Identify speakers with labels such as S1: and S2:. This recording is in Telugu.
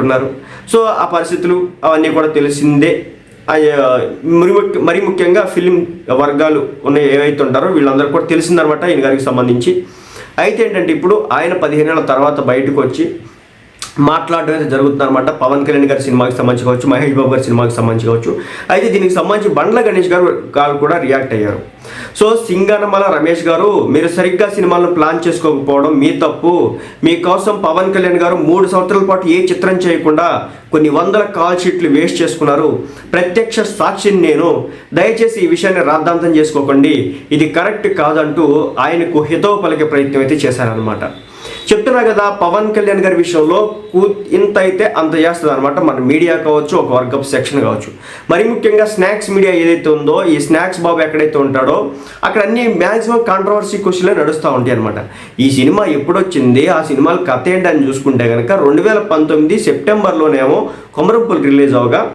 S1: ఉన్నారు. సో ఆ పరిస్థితులు అవన్నీ కూడా తెలిసిందే. మరి ముఖ్యంగా ఫిలిం వర్గాలు ఉన్నాయి ఏవైతే ఉంటారో వీళ్ళందరూ కూడా తెలిసిందనమాట ఈయన గారికి సంబంధించి. అయితే ఏంటంటే ఇప్పుడు ఆయన 15 ఏళ్ళ తర్వాత బయటకు వచ్చి మాట్లాడడం అయితే జరుగుతుందన్నమాట. పవన్ కళ్యాణ్ గారి సినిమాకి సంబంధించి కావచ్చు, మహేష్ బాబు గారి సినిమాకి సంబంధించి కావచ్చు. అయితే దీనికి సంబంధించి బండ్ల గణేష్ గారు కూడా రియాక్ట్ అయ్యారు. సో సింగనమల రమేష్ గారు, మీరు సరిగ్గా సినిమాలను ప్లాన్ చేసుకోకపోవడం మీ తప్పు. మీకోసం పవన్ కళ్యాణ్ గారు 3 సంవత్సరాల పాటు ఏ చిత్రం చేయకుండా కొన్ని వందల కాల్ షీట్లు వేస్ట్ చేసుకున్నారు. ప్రత్యక్ష సాక్షిని నేను. దయచేసి ఈ విషయాన్ని రాద్ధాంతం చేసుకోకండి, ఇది కరెక్ట్ కాదంటూ ఆయనకు హితవు పలికే ప్రయత్నం అయితే చేశారనమాట. చెప్తున్నా కదా, పవన్ కళ్యాణ్ గారి విషయంలో ఇంత అయితే అంత చేస్తుంది అనమాట. మన మీడియా కావచ్చు, ఒక వర్గప్ సెక్షన్ కావచ్చు. మరి ముఖ్యంగా స్నాక్స్ మీడియా ఏదైతే ఉందో, ఈ స్నాక్స్ బాబు ఎక్కడైతే ఉంటాడో అక్కడ అన్ని మ్యాక్సిమం కాంట్రవర్సీ క్వశ్చన్లే నడుస్తూ ఉంటాయి అనమాట. ఈ సినిమా ఎప్పుడు వచ్చింది, ఆ సినిమాలు కథ ఏంటి అని చూసుకుంటే కనుక 2019 సెప్టెంబర్లోనేమో కొమరంపుల్ రిలీజ్ అవగా